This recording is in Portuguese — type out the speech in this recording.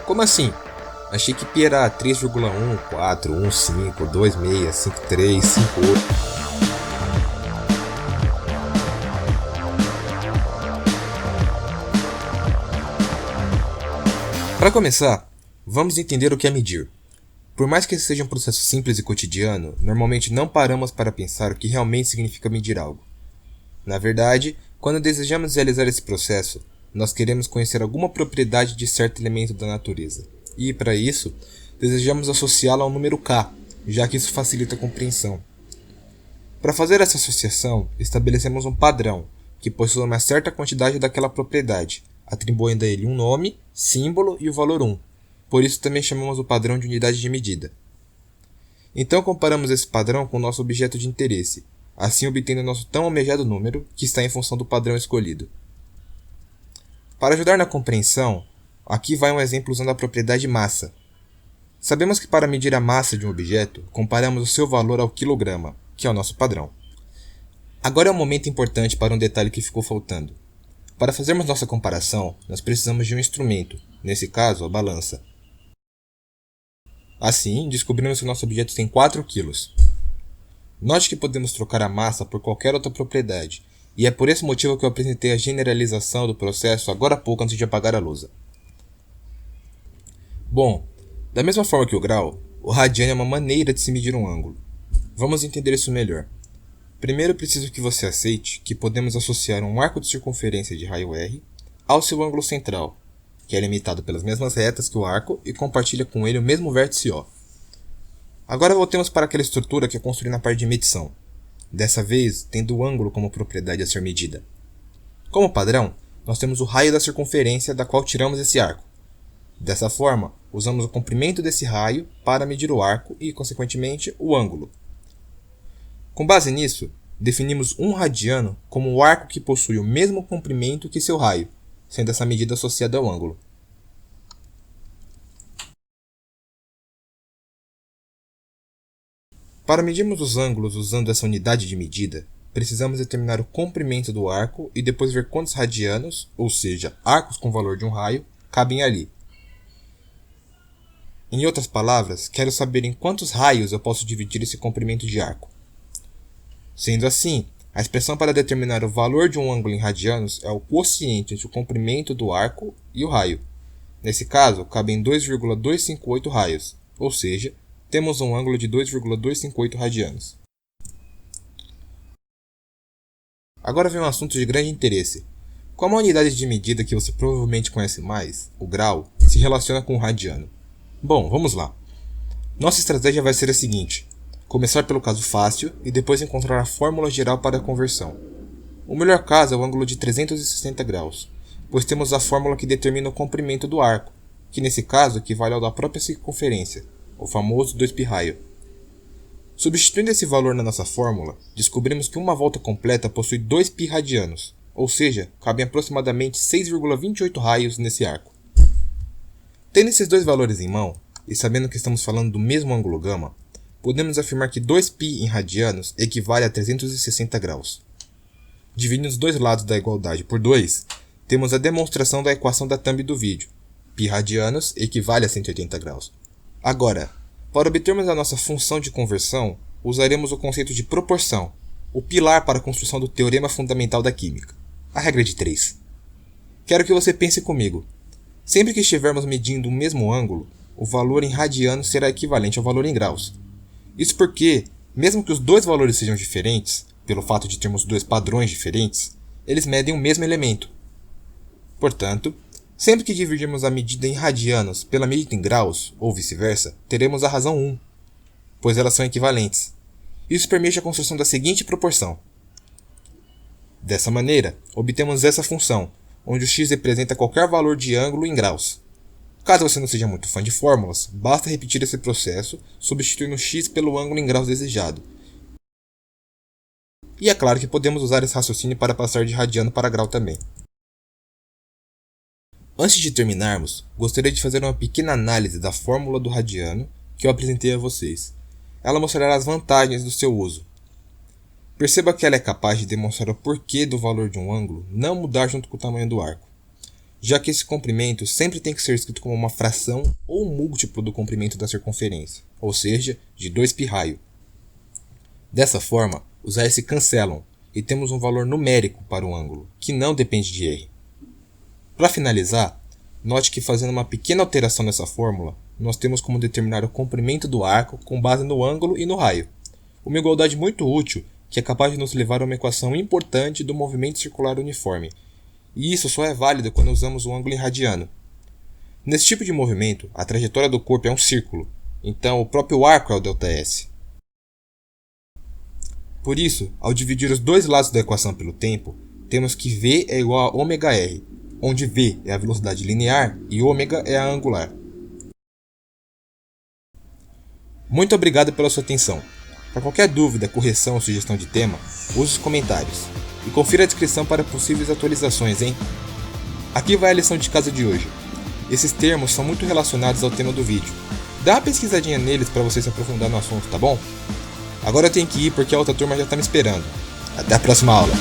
Como assim? Achei que pi era 3,1, 4, 1, 5, 2, 6, 5, 3, 5, 8. Para começar, vamos entender o que é medir. Por mais que esse seja um processo simples e cotidiano, normalmente não paramos para pensar o que realmente significa medir algo. Na verdade, quando desejamos realizar esse processo, nós queremos conhecer alguma propriedade de certo elemento da natureza. E, para isso, desejamos associá-lo ao número k, já que isso facilita a compreensão. Para fazer essa associação, estabelecemos um padrão, que possui uma certa quantidade daquela propriedade, atribuindo a ele um nome, símbolo e o valor 1. Por isso também chamamos o padrão de unidade de medida. Então comparamos esse padrão com o nosso objeto de interesse, assim obtendo nosso tão almejado número, que está em função do padrão escolhido. Para ajudar na compreensão, aqui vai um exemplo usando a propriedade massa. Sabemos que para medir a massa de um objeto, comparamos o seu valor ao quilograma, que é o nosso padrão. Agora é um momento importante para um detalhe que ficou faltando. Para fazermos nossa comparação, nós precisamos de um instrumento, nesse caso a balança. Assim, descobrimos que o nosso objeto tem 4 kg. Note que podemos trocar a massa por qualquer outra propriedade, e é por esse motivo que eu apresentei a generalização do processo agora há pouco antes de apagar a lousa. Bom, da mesma forma que o grau, o radiano é uma maneira de se medir um ângulo. Vamos entender isso melhor. Primeiro preciso que você aceite que podemos associar um arco de circunferência de raio R ao seu ângulo central, que é limitado pelas mesmas retas que o arco e compartilha com ele o mesmo vértice O. Agora voltemos para aquela estrutura que eu construí na parte de medição, dessa vez tendo o ângulo como propriedade a ser medida. Como padrão, nós temos o raio da circunferência da qual tiramos esse arco. Dessa forma, usamos o comprimento desse raio para medir o arco e, consequentemente, o ângulo. Com base nisso, definimos um radiano como o arco que possui o mesmo comprimento que seu raio, sendo essa medida associada ao ângulo. Para medirmos os ângulos usando essa unidade de medida, precisamos determinar o comprimento do arco e depois ver quantos radianos, ou seja, arcos com valor de um raio, cabem ali. Em outras palavras, quero saber em quantos raios eu posso dividir esse comprimento de arco. Sendo assim, a expressão para determinar o valor de um ângulo em radianos é o quociente entre o comprimento do arco e o raio. Nesse caso, cabem 2,258 raios, ou seja, temos um ângulo de 2,258 radianos. Agora vem um assunto de grande interesse. Como a unidade de medida que você provavelmente conhece mais, o grau, se relaciona com o radiano? Bom, vamos lá. Nossa estratégia vai ser a seguinte: começar pelo caso fácil e depois encontrar a fórmula geral para a conversão. O melhor caso é o ângulo de 360 graus, pois temos a fórmula que determina o comprimento do arco, que nesse caso equivale ao da própria circunferência, o famoso 2π raio. Substituindo esse valor na nossa fórmula, descobrimos que uma volta completa possui 2π radianos, ou seja, cabem aproximadamente 6,28 raios nesse arco. Tendo esses dois valores em mão, e sabendo que estamos falando do mesmo ângulo gama, podemos afirmar que 2π em radianos equivale a 360 graus. Dividindo os dois lados da igualdade por 2, temos a demonstração da equação da thumb do vídeo. Π radianos equivale a 180 graus. Agora, para obtermos a nossa função de conversão, usaremos o conceito de proporção, o pilar para a construção do teorema fundamental da química, a regra de 3. Quero que você pense comigo. Sempre que estivermos medindo o mesmo ângulo, o valor em radianos será equivalente ao valor em graus. Isso porque, mesmo que os dois valores sejam diferentes, pelo fato de termos dois padrões diferentes, eles medem o mesmo elemento. Portanto, sempre que dividirmos a medida em radianos pela medida em graus, ou vice-versa, teremos a razão 1, pois elas são equivalentes. Isso permite a construção da seguinte proporção. Dessa maneira, obtemos essa função, onde o x representa qualquer valor de ângulo em graus. Caso você não seja muito fã de fórmulas, basta repetir esse processo, substituindo x pelo ângulo em graus desejado. E é claro que podemos usar esse raciocínio para passar de radiano para grau também. Antes de terminarmos, gostaria de fazer uma pequena análise da fórmula do radiano que eu apresentei a vocês. Ela mostrará as vantagens do seu uso. Perceba que ela é capaz de demonstrar o porquê do valor de um ângulo não mudar junto com o tamanho do arco. já que esse comprimento sempre tem que ser escrito como uma fração ou múltiplo do comprimento da circunferência, ou seja, de 2π². Dessa forma, os raios se cancelam e temos um valor numérico para o ângulo, que não depende de r. Para finalizar, note que fazendo uma pequena alteração nessa fórmula, nós temos como determinar o comprimento do arco com base no ângulo e no raio. Uma igualdade muito útil que é capaz de nos levar a uma equação importante do movimento circular uniforme. E isso só é válido quando usamos o ângulo em radiano. Nesse tipo de movimento, a trajetória do corpo é um círculo, então o próprio arco é o ΔS. Por isso, ao dividir os dois lados da equação pelo tempo, temos que v é igual a ω/r, onde v é a velocidade linear e ω é a angular. Muito obrigado pela sua atenção. Para qualquer dúvida, correção ou sugestão de tema, use os comentários. E confira a descrição para possíveis atualizações, hein? Aqui vai a lição de casa de hoje. Esses termos são muito relacionados ao tema do vídeo. Dá uma pesquisadinha neles para você se aprofundar no assunto, tá bom? Agora eu tenho que ir porque a outra turma já está me esperando. Até a próxima aula!